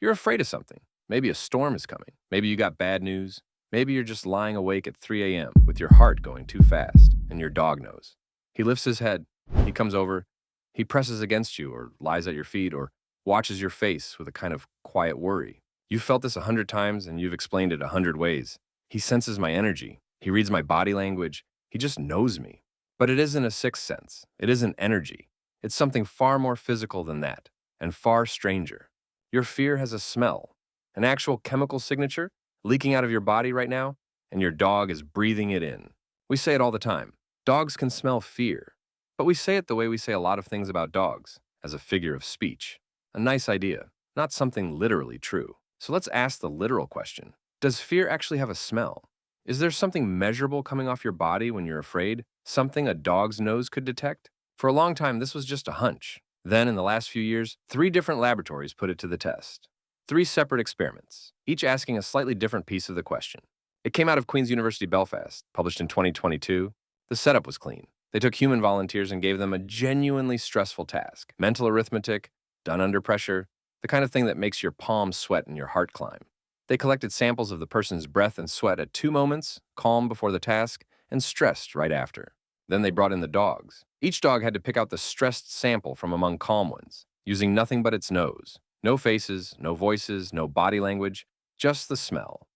You're afraid of something. Maybe a storm is coming. Maybe you got bad news. Maybe you're just lying awake at 3 a.m. with your heart going too fast, and your dog knows. He lifts his head. He comes over. He presses against you or lies at your feet or watches your face with a kind of quiet worry. You've felt this 100 times and you've explained it 100 ways. He senses my energy. He reads my body language. He just knows me. But it isn't a sixth sense. It isn't energy. It's something far more physical than that, and far stranger. Your fear has a smell, an actual chemical signature leaking out of your body right now, and your dog is breathing it in. We say it all the time. Dogs can smell fear. But we say it the way we say a lot of things about dogs, as a figure of speech. A nice idea, not something literally true. So let's ask the literal question. Does fear actually have a smell? Is there something measurable coming off your body when you're afraid? Something a dog's nose could detect? For a long time, this was just a hunch. Then, in the last few years, 3 different laboratories put it to the test. 3 separate experiments, each asking a slightly different piece of the question. It came out of Queen's University Belfast, published in 2022. The setup was clean. They took human volunteers and gave them a genuinely stressful task. Mental arithmetic, done under pressure, the kind of thing that makes your palms sweat and your heart climb. They collected samples of the person's breath and sweat at 2 moments, calm before the task, and stressed right after. Then they brought in the dogs. Each dog had to pick out the stressed sample from among calm ones, using nothing but its nose. No faces, no voices, no body language, just the smell.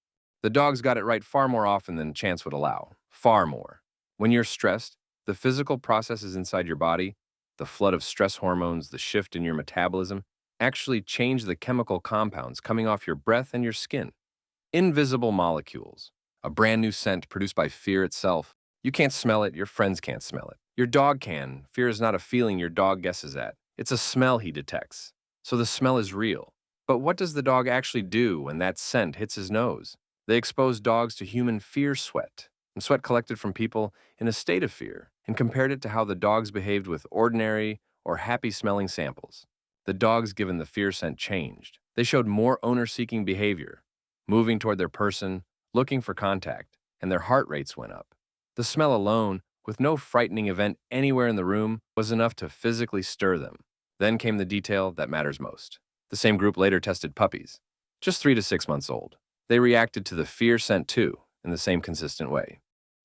The dogs got it right far more often than chance would allow. Far more. When you're stressed, the physical processes inside your body, the flood of stress hormones, the shift in your metabolism, actually change the chemical compounds coming off your breath and your skin. Invisible molecules. A brand new scent produced by fear itself. You can't smell it, your friends can't smell it. Your dog can. Fear is not a feeling your dog guesses at. It's a smell he detects. So the smell is real. But what does the dog actually do when that scent hits his nose? They exposed dogs to human fear sweat, and sweat collected from people in a state of fear, and compared it to how the dogs behaved with ordinary or happy-smelling samples. The dogs given the fear scent changed. They showed more owner-seeking behavior, moving toward their person, looking for contact, and their heart rates went up. The smell alone, with no frightening event anywhere in the room, was enough to physically stir them. Then came the detail that matters most. The same group later tested puppies, just 3 to 6 months old. They reacted to the fear scent too, in the same consistent way.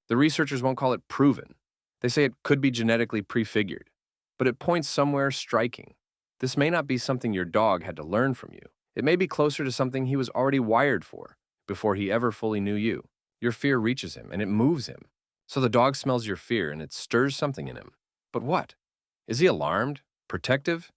The researchers won't call it proven. They say it could be genetically prefigured, but it points somewhere striking. This may not be something your dog had to learn from you. It may be closer to something he was already wired for before he ever fully knew you. Your fear reaches him and it moves him. So the dog smells your fear and it stirs something in him. But what? Is he alarmed? Protective?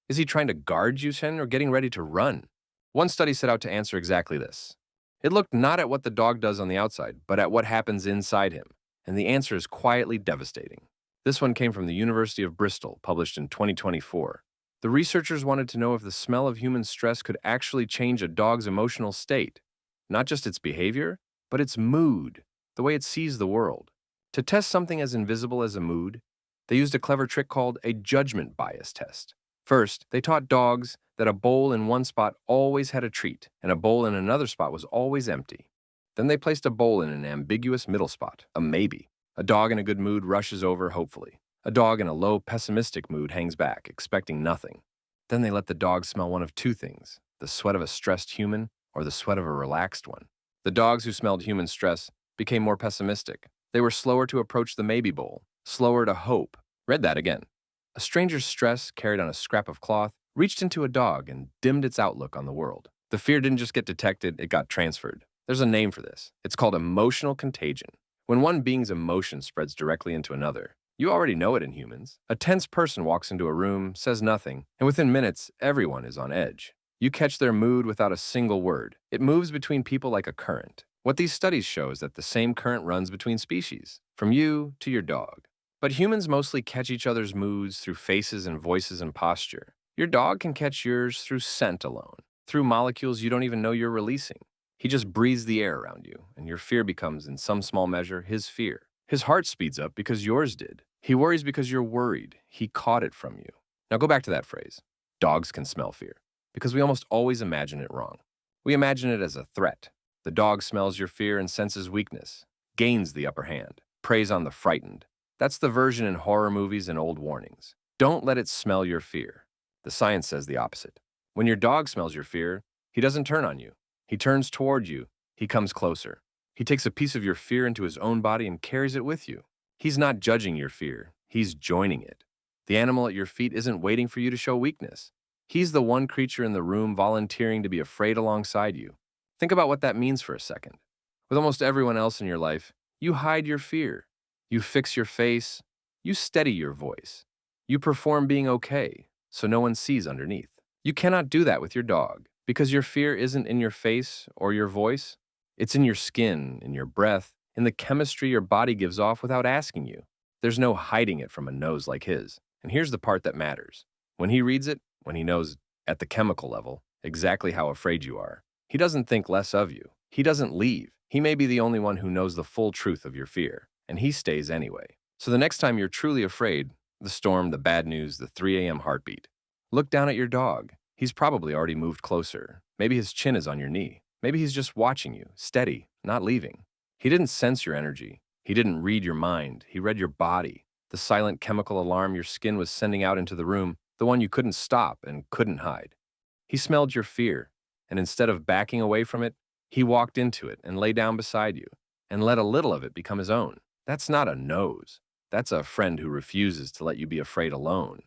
Is he trying to guard you, Shen, or getting ready to run? One study set out to answer exactly this. It looked not at what the dog does on the outside, but at what happens inside him. And the answer is quietly devastating. This one came from the University of Bristol, published in 2024. The researchers wanted to know if the smell of human stress could actually change a dog's emotional state. Not just its behavior, but its mood, the way it sees the world. To test something as invisible as a mood, they used a clever trick called a judgment bias test. First, they taught dogs that a bowl in one spot always had a treat, and a bowl in another spot was always empty. Then they placed a bowl in an ambiguous middle spot, a maybe. A dog in a good mood rushes over, hopefully. A dog in a low, pessimistic mood hangs back, expecting nothing. Then they let the dog smell one of 2 things, the sweat of a stressed human or the sweat of a relaxed one. The dogs who smelled human stress became more pessimistic. They were slower to approach the maybe bowl, slower to hope. Read that again. A stranger's stress, carried on a scrap of cloth, reached into a dog and dimmed its outlook on the world. The fear didn't just get detected, it got transferred. There's a name for this. It's called emotional contagion. When one being's emotion spreads directly into another, you already know it in humans. A tense person walks into a room, says nothing, and within minutes, everyone is on edge. You catch their mood without a single word. It moves between people like a current. What these studies show is that the same current runs between species, from you to your dog. But humans mostly catch each other's moods through faces and voices and posture. Your dog can catch yours through scent alone, through molecules you don't even know you're releasing. He just breathes the air around you, and your fear becomes, in some small measure, his fear. His heart speeds up because yours did. He worries because you're worried. He caught it from you. Now go back to that phrase. Dogs can smell fear, because we almost always imagine it wrong. We imagine it as a threat. The dog smells your fear and senses weakness, gains the upper hand, preys on the frightened. That's the version in horror movies and old warnings. Don't let it smell your fear. The science says the opposite. When your dog smells your fear, He doesn't turn on you. He turns toward you. He comes closer. He takes a piece of your fear into his own body and carries it with you. He's not judging your fear. He's joining it. The animal at your feet isn't waiting for you to show weakness. He's the one creature in the room volunteering to be afraid alongside you. Think about what that means for a second. With almost everyone else in your life, you hide your fear. You fix your face. You steady your voice. You perform being okay, so no one sees underneath. You cannot do that with your dog, because your fear isn't in your face or your voice. It's in your skin, in your breath, in the chemistry your body gives off without asking you. There's no hiding it from a nose like his. And here's the part that matters. When he reads it, when he knows at the chemical level exactly how afraid you are, he doesn't think less of you. He doesn't leave. He may be the only one who knows the full truth of your fear, and he stays anyway. So the next time you're truly afraid, the storm, the bad news, the 3 a.m. heartbeat, look down at your dog. He's probably already moved closer. Maybe his chin is on your knee. Maybe he's just watching you, steady, not leaving. He didn't sense your energy. He didn't read your mind. He read your body, the silent chemical alarm your skin was sending out into the room, the one you couldn't stop and couldn't hide. He smelled your fear, and instead of backing away from it, he walked into it and lay down beside you and let a little of it become his own. That's not a nose. That's a friend who refuses to let you be afraid alone.